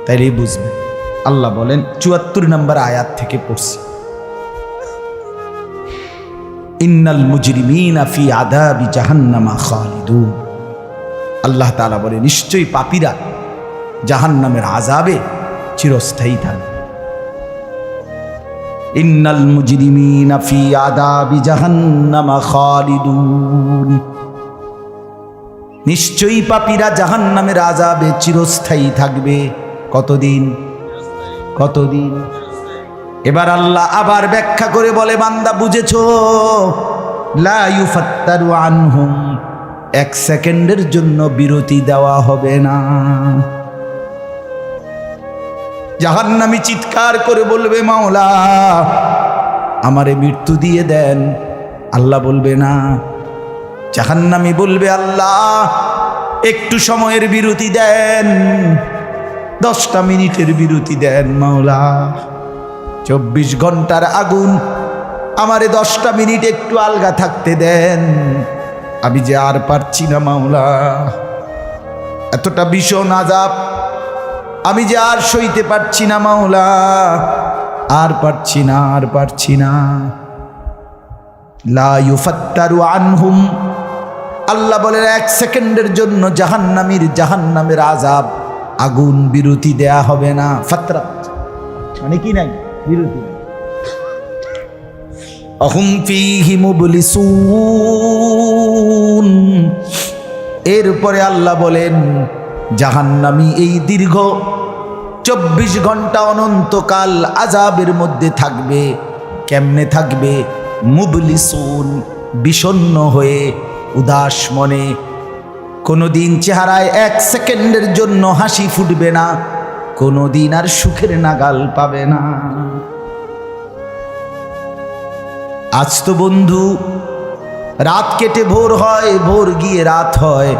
তাইলেই বুঝবেন। আল্লাহ বলেন ৭৪ নম্বর আয়াত থেকে পড়ছি, ইন্নাল মুজরিমিনা ফি আযাবি জাহান্নামা খালিদুন। আল্লাহ তাআলা বলে নিশ্চয়ই পাপীরা জাহান্নামের আযাবে চিরস্থায়ী থাকবে। ইন্নাল মুজরিমিনা ফি আযাবি জাহান্নামা খালিদুন, নিশ্চয়ই পাপীরা জাহান্নামের আযাবে চিরস্থায়ী থাকবে। কতদিন? কতদিন? এবার আল্লাহ আবার ব্যাখ্যা করে বলে, বান্দা বুঝেছো? লা ইউফাত্তারু আনহুম, এক সেকেন্ডের জন্য বিরতি দেওয়া হবে না। জাহান্নামী চিৎকার করে বলবে, মাওলা আমারে মৃত্যু দিয়ে দেন। আল্লাহ বলবে না। জাহান্নামী বলবে, আল্লাহ একটু সময়ের বিরতি দেন, 10টা মিনিটের বিরতি দেন মাওলা। 24 ঘন্টার আগুন, আমারে 10টা মিনিট একটু আলগা থাকতে দেন, আমি যে আর পারছি না মাওলা, এতটা ভীষণ আযাব আমি যে আর সইতে পারছি না মাওলা, আর পারছি না, আর পারছি না। লা ইউফাত্তারু আনহুম, আল্লাহ বলেন এক সেকেন্ডের জন্য জাহান্নামের আযাব, আগুন বিরতি দেয়া হবে না। ফাতরা মানে কি নাই? বিরতি। আহুম ফীহি মুবলিসুন, এরপরে আল্লাহ বলেন জাহান্নামী এই দীর্ঘ 24 ঘন্টা অনন্তকাল আযাবের মধ্যে থাকবে। কেমনে থাকবে? মুবলিসুন, বিষণ্ণ হয়ে, উদাস মনে। কোনোদিন চেহারায় 1 সেকেন্ডের জন্য হাসি ফুটবে না, কোনোদিন আর সুখের নাগাল পাবে না। আজ তো বন্ধু রাত কেটে ভোর হয়, ভোর গিয়ে রাত হয়,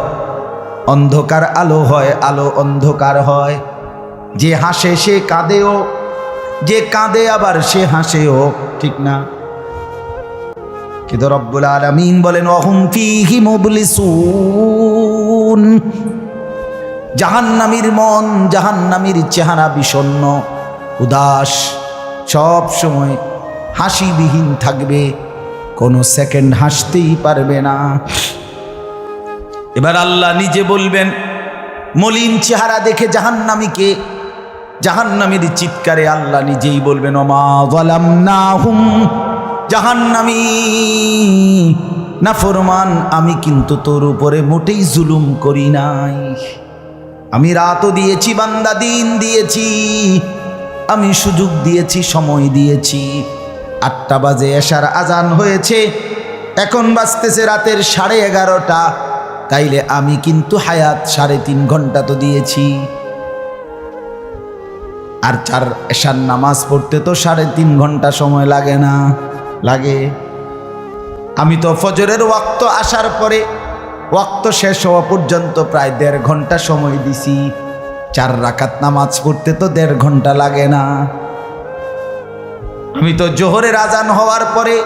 অন্ধকার আলো হয়, আলো অন্ধকার হয়। যে হাসে সে কাঁদেও, যে কাঁদে আবার সে হাসেও, ঠিক না? কিন্তু রব্বুল আলামিন বলেন ওয়াহুম ফীহি মুবলিসুন, জাহান্নামীর মন, জাহান্নামীর চেহারা বিষণ্ণ, উদাস, সব সময় হাসিবিহীন থাকবে, কোনো সেকেন্ড হাসতেই পারবে না। এবার আল্লাহ নিজে বলবেন, মলিন চেহারা দেখে জাহান্নামীকে, জাহান্নামীর চিৎকারে আল্লাহ নিজেই বলবেন ওমা যালামনাহুম, জাহান্নামী নাফরমান, আমি কিন্তু তোর উপরে মোটেই জুলুম করি নাই। আমি রাতও দিয়েছি বান্দা, দিন দিয়েছি, আমি সুযোগ দিয়েছি, সময় দিয়েছি। 8টা বাজে এশার আজান হয়েছে, এখন বাজতেছে রাতের 11:30। তাইলে আমি কিন্তু হায়াত 3.5 ঘন্টা তো দিয়েছি। আর 4 এশার নামাজ পড়তে তো 3.5 ঘন্টা সময় লাগে না? লাগে। আমি তো ফজরের ওয়াক্ত আসার পরে ওয়াক্ত শেষ হওয়া পর্যন্ত প্রায় 1.5 ঘন্টা সময় দিছি। 4 রাকাত নামাজ পড়তে তো 1.5 ঘন্টা লাগে না? আমি তো জোহরের আজান হওয়ার পরে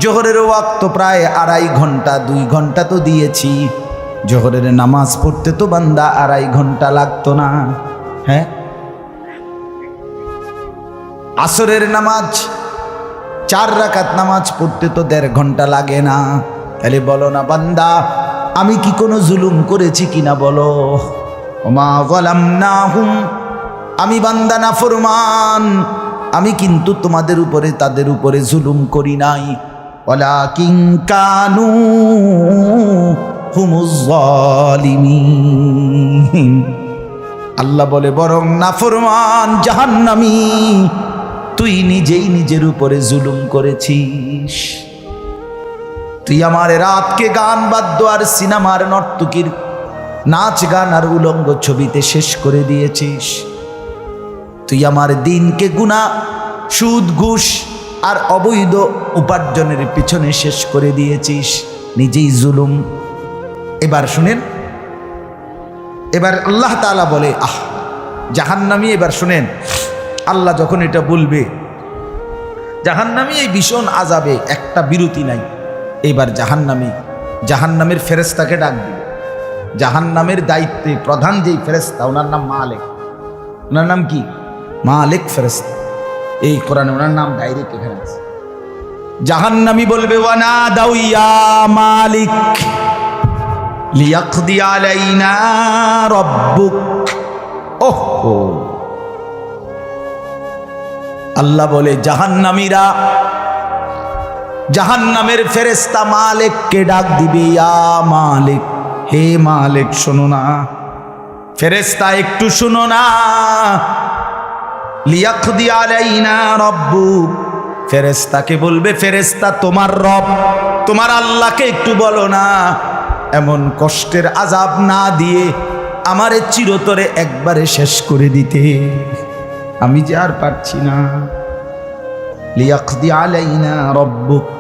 জোহরের ওয়াক্ত প্রায় 2.5 ঘন্টা, 2 ঘন্টা তো দিয়েছি। জোহরের নামাজ পড়তে তো বান্দা 2.5 ঘন্টা লাগতো না? হ্যাঁ। আসরের নামাজ 4 রাকাত নামাজ পড়তে তো 1.5 ঘন্টা লাগে না? তাহলে বলো না বান্দা, আমি কি কোনো জুলুম করেছি কিনা বলো? ওমা যালামনাহুম, আমি বান্দা নাফরমান, আমি কিন্তু তোমাদের উপরে, তাদের উপরে জুলুম করি নাই। ওয়ালাকিন কানু হুমুজ জালিমিন, আল্লাহ বলে বরং নাফরমান জাহান্নামী তুই নিজেই নিজের উপরে জুলুম করেছিস। তুই আমার রাতকে গান বাদ্য আর সিনেমার নর্তকীর নাচ গান আর উলঙ্গ ছবিতে শেষ করে দিয়েছিস। তুই আমার দিনকে গুনাহ, সুদ, ঘুষ আর অবৈধ উপার্জনের পিছনে শেষ করে দিয়েছিস, নিজেই জুলুম। এবার শুনেন, এবার আল্লাহ তাআলা বলে জাহান্নামী, এবার শুনেন আল্লাহ যখন এটা বলবে, জাহান্নামী এই ভীষণ আযাবে একটা বিরতি নাই। এবার জাহান্নামের ফেরেশতাকে ডাক দিবে। জাহান্নামের দায়িত্বে প্রধান যেই ফেরেশতা, ওনার নাম মালিক, ওনার নাম কি? মালিক ফেরেশতা। এই কোরআনে ওনার নাম ডাইরেক্ট এখানে আছে। জাহান্নামী বলবে ওয়ানা দাউ ইয়া মালিক লিয়াকদি আলাইনা রাব্বুক। ওহো, আল্লাহ বলে জাহান্নামীরা, জাহান্নামের ফেরেশতা মালিককে ডাক দিবে, ইয়া মালিক, হে মালিক শোনো না, ফেরেশতা একটু শোনো না। লিয়াকদি আলাইনা রাব্বুক, ফেরেশতাকে বলবে, ফেরেশতা তোমার রব, তোমার আল্লাহকে একটু বলো না এমন কষ্টের আযাব না দিয়ে আমারে চিরতরে একবারে শেষ করে দিতে, আমি যে আর পারছি না। লিয়াকদি আলাইনা রাব্বুক,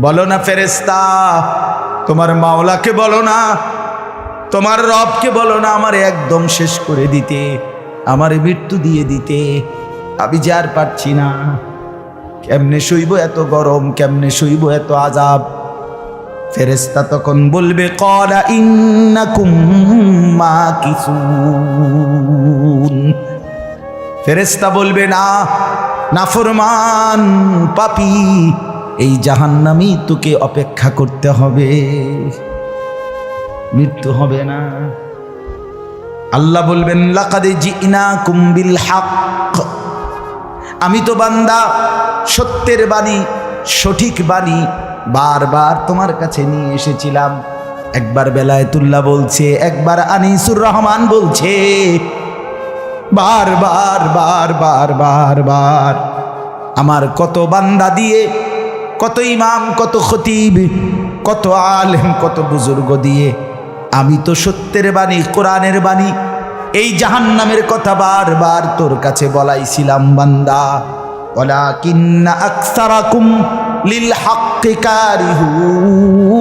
বলো না ফেরেশতা, তোমার মাওলাকে বলো না, তোমার রবকে বলো না আমারে একদম শেষ করে দিতে, আমারে মৃত্যু দিয়ে দিতে, আমি যে আর পারছি না। কেমনে সইব এত গরম, কেমনে সইব এত আযাব? ফেরেশতা তখন বলবে ক্বালা ইন্নাকুম মাকিসুন। ফেরেশতা বলবে না, নাফরমান পাপী, এই জাহান্নামী তোকে অপেক্ষা করতে হবে, মৃত্যু হবে না। আল্লাহ বলবেন লাকাদ জিনাকুম বিল হক, আমি তো বান্দা সত্যের বাণী, সঠিক বাণী বারবার তোমার কাছে নিয়ে এসেছিলাম। একবার বেলায়েতুল্লাহ বলছে, একবার আনিসুর রহমান বলছে, বারবার বারবার বারবার আমার কত বান্দা দিয়ে, কত ইমাম, কত খতিব, কত আলেম, কত বুজুর্গ দিয়ে আমি তো সত্যের বাণী, কোরআনের বাণী, এই জাহান্নামের কথা বারবার তোর কাছে বলাইছিলাম বান্দা। ওয়ালাকিন্না আকসারাকুম লিল হাক্কি কারিহুন,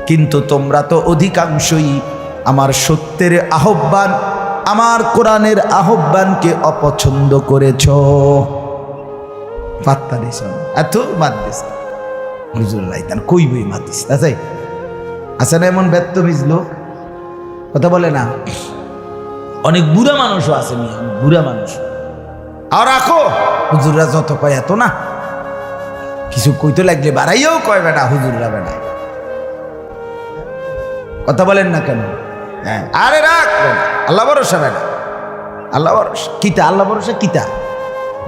কিন্তু তোমরা তো অধিকাংশই আমার সত্যের আহ্বান, আমার কোরআনের আহ্বানকে অপছন্দ করেছ। পাত্তা দিস এত বাদ দিস হুজুর রাইতান কই বই মাতিস আছে আছে না এমন ব্যর্থমিজ লোক, কথা বলে না। অনেক বুড়া মানুষও আছে, বুড়া মানুষ। আর রাখো হুজুররা যত কয় এত না, কিছু কইতে লাগলে বাড়াইয়াও কয় বেটা হুজুররা বেটা, কথা বলেন না কেন? হ্যাঁ, আরে রাখ আল্লাহ ভরসা বেটা, আল্লাহ ভরসা কিতা, আল্লাহ ভরসা কিতা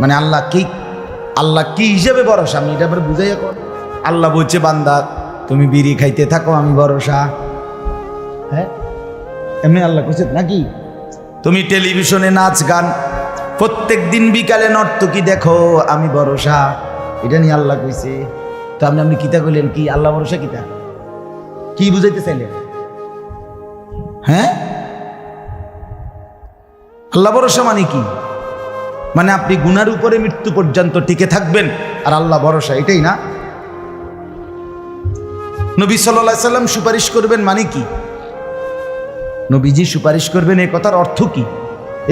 মানে আল্লাহ কি, আল্লাহ কি হিসেবে ভরসা আমি এটা আবার বুঝাইয়া কর। আল্লাহ বলছে বান্দা তুমি বিড়ি খাইতে থাকো আমি ভরসা, হ্যাঁ এমনি আল্লাহ কইছে নাকি? তুমি টেলিভিশনে নাচ গান প্রত্যেক দিন বিকালে নর্তকী দেখো আমি ভরসা, এটা নিয়ে আল্লাহ কইছে। তো আপনি কিতা কইলেন কি আল্লাহ ভরসা কিতা, কি বুঝাইতে চাইলেন? হ্যাঁ, আল্লাহ ভরসা মানে কি? মানে আপনি গুনার উপরে মৃত্যু পর্যন্ত টিকে থাকবেন আর আল্লাহ ভরসা, এটাই না? নবী সাল্লাল্লাহু আলাইহি সাল্লাম সুপারিশ করবেন মানে কি? নবীজি সুপারিশ করবেন এই কথার অর্থ কি?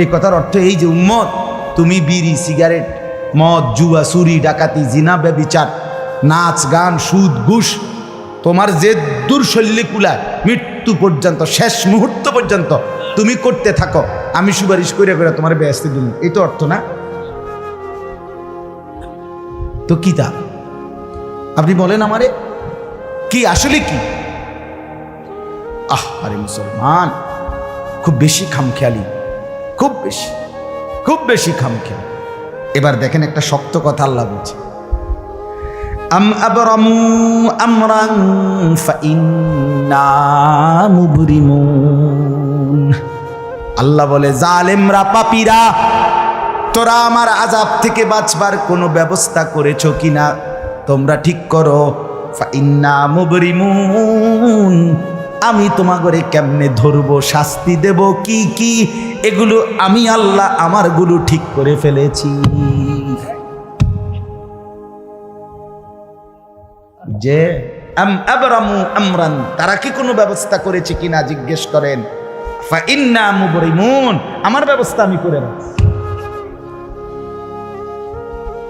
এই কথার অর্থ এই যে উম্মত তুমি বিড়ি, সিগারেট, মদ, জুয়া, চুরি, ডাকাতি, জিনা, ব্যভিচার, নাচ গান, সুদ, ঘুষ, তোমার যে দুর্শল্যে কুলায় মৃত্যু পর্যন্ত, শেষ মুহূর্ত পর্যন্ত তুমি করতে থাকো, আমি সুপারিশ করে করে তোমার বেহেশতে দিন, এই তো অর্থ না? তো কি তা আপনি বলেন আমারে কি আসলে কি? আরে মুসলমান খুব বেশি খামখেয়ালি, খুব বেশি, খুব বেশি খামখেয়ালি। এবার দেখেন একটা শক্ত কথা আল্লাহ বলছে, আম আবরামু আমরান ফাইন্না মুবরিমুন। আল্লাহ বলে জালেমরা, পাপীরা, তোরা আমার আযাব থেকে বাঁচবার কোনো ব্যবস্থা করেছো কিনা তোমরা ঠিক করো। ফাইন্না মুবরিমুন, আমি তোমাগরে কেমনে ধরবো, শাস্তি দেব কি কি, এগুলো আমি আল্লাহ আমারগুলো ঠিক করে ফেলেছি। যে আম আবরামু আমরান, তারা কি কোনো ব্যবস্থা করেছে কিনা জিজ্ঞেস করেন। ফাইন্না মুবরিমুন, আমার ব্যবস্থা আমি করে রাখছি।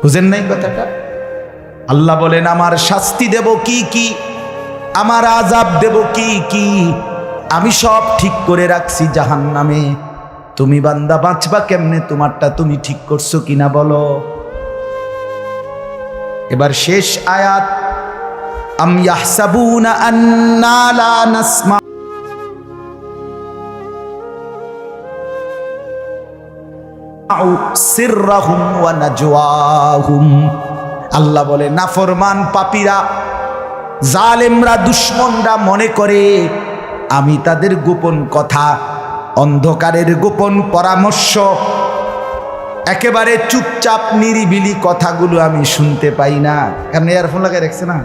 বুঝেন নাই কথাটা? আল্লাহ বলেন আমার শাস্তি দেব কি কি, আমার আযাব দেব কি কি, আমি সব ঠিক করে রাখছি জাহান্নামে। তুমি বান্দা বাঁচবা কেমনে, তোমারটা তুমি ঠিক করছো কিনা বলো। এবার শেষ আয়াত, আম ইয়াহসাবুনা আন্না লা নাসমা সিররাহুম ওয়া নাজওয়াহুম। আল্লাহ বলে নাফরমান পাপীরা, জালেমরা, দুশমনরা মনে করে আমি তাদের গোপন কথা, অন্ধকারের গোপন পরামর্শ, একেবারে চুপচাপ নিরিবিলি কথাগুলো আমি শুনতে পাই না। কারণ ইয়ারফোন লাগাই রাখছে না,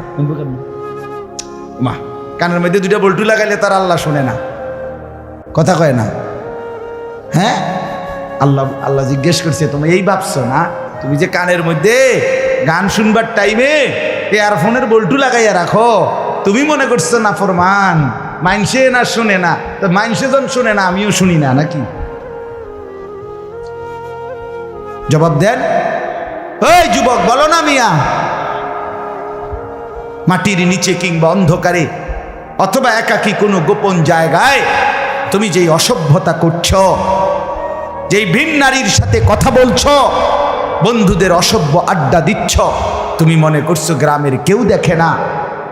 মা কানের মধ্যে দুইটা বল্টু লাগাইলে তার আল্লাহ শুনে না, কথা কয় না। হ্যাঁ, আল্লাহ জিজ্ঞেস করছে তুমি এই ভাবছো না, তুমি যে কানের মধ্যে গান শুনবার টাইমে ইয়ারফোনের বল্টু লাগাইয়া রাখো, তুমি মনে করছো না ফরমান মাইনসে না শুনে না, তো মাইনসে যখন শুনে না আমিও শুনি না নাকি? জবাব দেন, ওই যুবক বলো না মিয়া, মাটির নিচে কিংবা অন্ধকারে অথবা একাকী কোনো গোপন জায়গায় তুমি যেই অসভ্যতা করছো, যেই ভিন নারীর সাথে কথা বলছো, বন্ধুদের অসভ্য আড্ডা দিচ্ছ, তুমি মনে করছো গ্রামের কেউ দেখে না,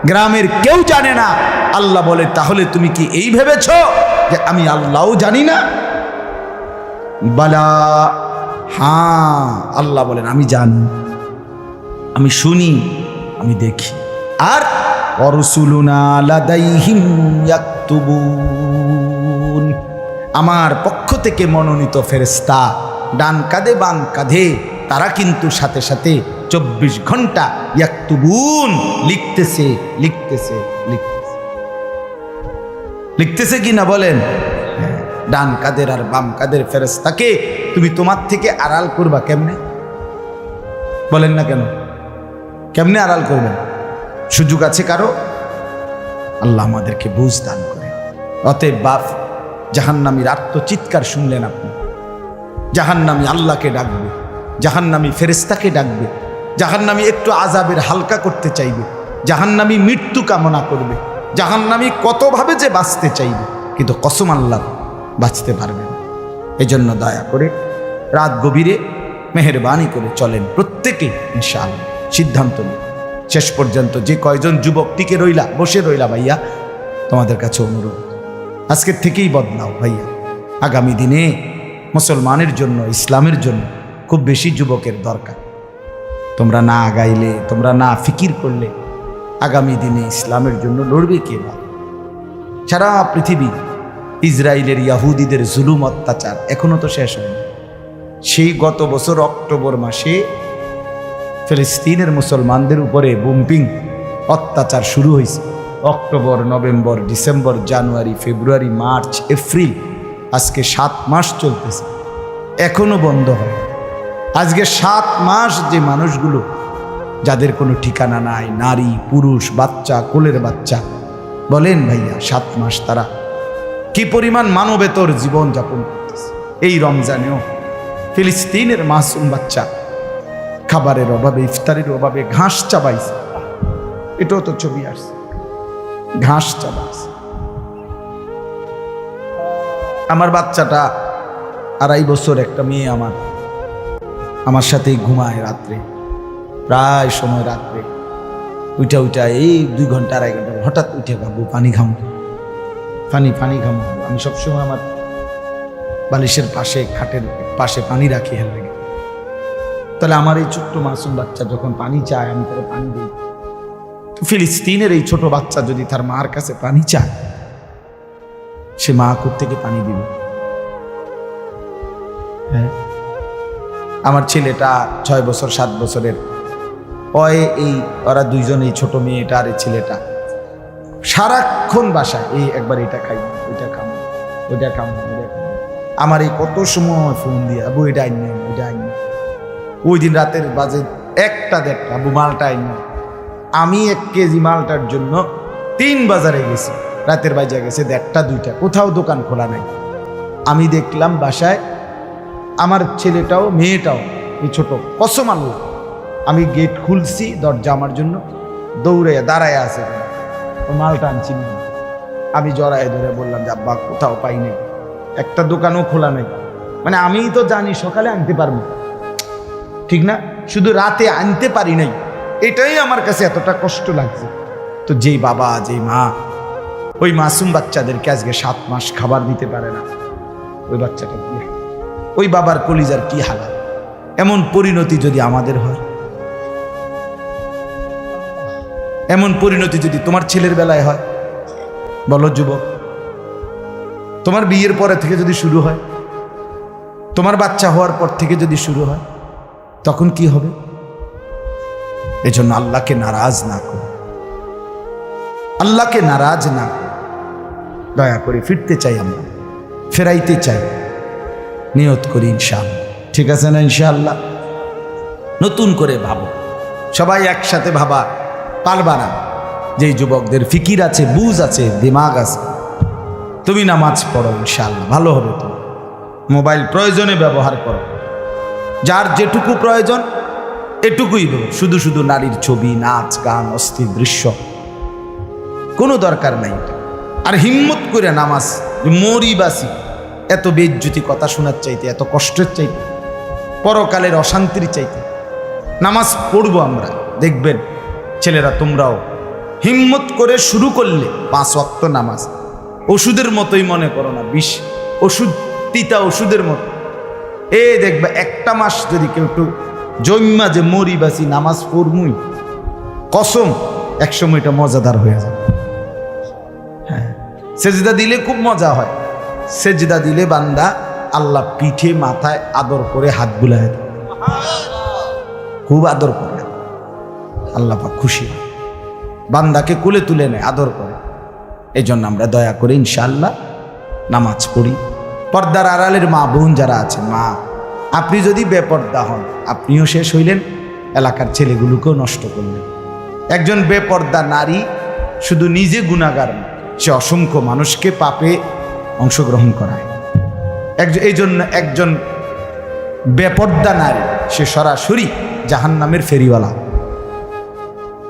গ্রামের কেউ জানে না। আল্লাহ বলে তাহলে তুমি কি এই ভেবেছ যে আমি আল্লাহও জানি না? বালা, হ্যাঁ, আল্লাহ বলেন আমি জানি, আমি শুনি, আমি দেখি। আর অরসুলুনা লাদাইহিম ইয়াকতুবুন, আমার পক্ষ থেকে মনোনীত ফেরেশতা ডান কাঁধে বাম কাঁধে, তারা কিন্তু সাথে সাথে 24 ঘন্টা ইয়াকতুবুন, লিখতেছে লিখতেছে লিখতেছে লিখতেছে কি না বলেন? ডান কাদের আর বাম কাদের ফেরেশতাকে তুমি তোমার থেকে আড়াল করবা কেমনে? বলেন না কেন, কেমনে আড়াল করবেন? সুযোগ আছে কারো? আল্লাহ আমাদেরকে বুঝ দান করে। অতএব বাপ, জাহান্নামীর আত্মচিৎকার শুনলেন আপনি, জাহান্নামী আল্লাহকে ডাকবে, জাহান্নামী ফেরেশতাকে ডাকবে, জাহান্নামী একটু আযাবের হালকা করতে চাইবে, জাহান্নামী মৃত্যু কামনা করবে, জাহান্নামী কতভাবে যে বাঁচতে চাইবে, কিন্তু কসম আল্লাহ বাঁচতে পারবে না। এজন্য দয়া করে রাত গভীরে মেহেরবানি করে চলেন প্রত্যেকে, ইনশাআল্লাহ সিদ্ধান্ত নিন। শেষ পর্যন্ত যে কয়জন যুবক টিকে রইলা, বসে রইলা, ভাইয়া তোমাদের কাছে অনুরোধ, আজকের থেকেই বদলাও ভাইয়া। আগামী দিনে মুসলমানের জন্য, ইসলামের জন্য খুব বেশি যুবকের দরকার। তোমরা না আগাইলে, তোমরা না ফিকির করলে আগামী দিনে ইসলামের জন্য লড়বে কে? সারা পৃথিবী ইসরায়েলের ইয়াহুদিদের জুলুম অত্যাচার এখনো তো শেষ হয়নি। সেই গত বছর অক্টোবর মাসে ফিলিস্তিনের মুসলমানদের উপরে বোম্পিং অত্যাচার শুরু হয়েছে। অক্টোবর, নভেম্বর, ডিসেম্বর, জানুয়ারি, ফেব্রুয়ারি, মার্চ, এপ্রিল, আজকে 7 মাস চলতেছে, এখনো বন্ধ হয়। আজকে 7 মাস যে মানুষগুলো, যাদের কোনো ঠিকানা নাই, নারী, পুরুষ, বাচ্চা, কোলের বাচ্চা, বলেন ভাইয়া 7 মাস তারা কি পরিমাণ মানবেতর জীবন যাপন করতেছে। এই রমজানেও ফিলিস্তিনের মাসুম বাচ্চা খাবারের অভাবে, ইফতারের অভাবে ঘাস চাবাইছে। এটাও তো ছবি আসছে, ঘাস চাবাইছে। আমার বাচ্চাটা 2.5 বছর, একটা মেয়ে আমার সাথেই ঘুমায় রাত্রে, প্রায় সময় রাত্রে উঠা এই 2 ঘন্টা 2.5 ঘন্টা হঠাৎ উঠে বাবু পানি খামো, পানি খামো। আমি সবসময় আমার বালিশের পাশে, খাটের পাশে পানি রাখি হেল লাগে। তাহলে আমার এই ছোট্ট মাসুম বাচ্চা যখন পানি চায়, আমি তাকে পানি দিই। ফিলিস্তিনের এই ছোট বাচ্চা যদি তার মার কাছে পানি চায়, সে মা কোত্থেকে পানি দিবে? হ্যাঁ, আমার ছেলেটা 6 বছর 7 বছরের, ওরা দুইজন, এই ছোট মেয়েটা আর এই ছেলেটা সারাক্ষণ বাসায় এই একবার এটা খাই, ওইটা খামো, ওইটা খামো, ওইটা খামো। আমার এই কত সময় ফোন দিয়ে, আবু এটা আইন, ওইটা আইন। ওই দিন রাতের বাজে 1টা 1:30, আবু মালটা আইন। আমি 1 কেজি মালটার জন্য 3 বাজারে গেছি, রাতের বাজে গেছে 1:30 2টা, কোথাও দোকান খোলা নাই। আমি দেখলাম বাসায় আমার ছেলেটাও মেয়েটাও, এই ছোট, কসম আল্লাহ, আমি গেট খুলছি, দরজা আমার জন্য দৌড়ে দাঁড়ায় আছে, মালটা আনছি না। আমি জড়ায় ধরে বললাম যে আব্বা কোথাও পাই নাই, একটা দোকানও খোলা নাই। মানে আমি তো জানি সকালে আনতে পারবো, ঠিক না, শুধু রাতে আনতে পারি নাই, এটাই আমার কাছে এতটা কষ্ট লাগছে। তো যেই বাবা যেই মা ওই মাসুম বাচ্চাদেরকে আজকে 7 মাস খাবার দিতে পারে না, ওই বাচ্চাটা কি, ওই বাবার কলিজার কি হালাত। এমন পরিণতি যদি আমাদের হয়, এমন পরিণতি যদি তোমার ছেলের বেলায় হয়, বলো যুবক, তোমার বিয়ের পরে থেকে যদি শুরু হয়, তোমার বাচ্চা হওয়ার পর থেকে যদি শুরু হয়, তখন কি হবে? এজন্য আল্লাহকে নারাজ না করো, আল্লাহকে নারাজ না করো। দয়া করে ফিরতে চাই, আমরা ফেরাইতে চাই, নিয়ত করি ইনশাআল্লাহ। ঠিক আছে না? ইনশাআল্লাহ নতুন করে ভাবো, সবাই একসাথে ভাবা পারবা না। যেই যুবকদের ফিকির আছে, বুঝ আছে, দিমাগ আছে, তুমি নামাজ পড়ো, ইনশাআল্লাহ ভালো হবে। তো মোবাইল প্রয়োজনে ব্যবহার করো, যার যেটুকু প্রয়োজন এটুকুই বলো। শুধু শুধু নারীর ছবি, নাচ গান, অস্থির দৃশ্য কোনো দরকার নাই। আর হিম্মত করে নামাজ, মরি বাসি, এত বেজ্জতি কথা শোনার চাইতে, এত কষ্টের চাইতে, পরকালের অশান্তির চাইতে নামাজ পড়বো আমরা। দেখবেন ছেলেরা তোমরাও হিম্মত করে শুরু করলে 5 ওয়াক্ত নামাজ ওষুধের মতোই মনে করো না, বিষ ওষুধ, তিতা ওষুধের মতো। দেখবে একটা মাস যদি কেউ একটু জন্মা যে মরি বাসি নামাজ পড়মুই, কসম একসময় এটা মজাদার হয়ে যাবে। হ্যাঁ, সেজদা দিলে খুব মজা হয়। সেজদা দিলে বান্দা আল্লাহ পিঠে মাথায় আদর করে হাত বুলায়, খুব আদর করে, আল্লাহ পাক খুশি, বান্দাকে কুলে তুলে নেয়, আদর করে। এই জন্য আমরা দয়া করে ইনশাআল্লাহ নামাজ পড়ি। পর্দার আড়ালের মা বোন যারা আছেন, মা আপনি যদি বেপর্দা হন, আপনিও শেষ হইলেন, এলাকার ছেলেগুলোকেও নষ্ট করলেন। একজন বেপর্দা নারী শুধু নিজে গুনাহগার না, সে অসংখ্য মানুষকে পাপে অংশগ্রহণ করায়। এই জন্য একজন বেপর্দা নারী সে সরাসরি জাহান্নামের ফেরিওয়ালা।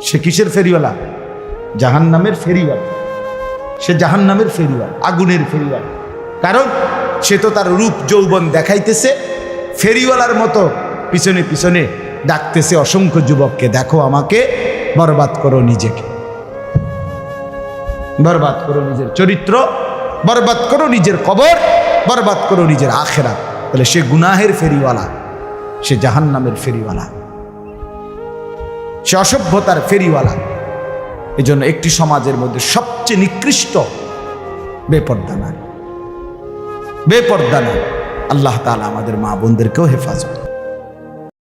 সে কিসের ফেরিওয়ালা? জাহান্নামের ফেরিওয়ালা। সে জাহান্নামের ফেরিওয়ালা, আগুনের ফেরিওয়ালা। কারণ সে তো তার রূপ যৌবন দেখাইতেছে, ফেরিওয়ালার মতো পিছনে পিছনে ডাকতেছে অসংখ্য যুবককে, দেখো আমাকে, বরবাদ করো নিজেকে, বরবাদ করো নিজের চরিত্র, বরবাদ করো নিজের কবর, বরবাদ করো নিজের আখেরাত। তাহলে সে গুনাহের ফেরিওয়ালা, সে জাহান্নামের ফেরিওয়ালা, সে অসভ্যতার ফেরিওয়ালা। এই জন্য একটি সমাজের মধ্যে সবচেয়ে নিকৃষ্ট বেপর্দা নারী, বেপর্দা নারী। আল্লাহ তাআলা আমাদের মা বোনদেরকেও হেফাজত।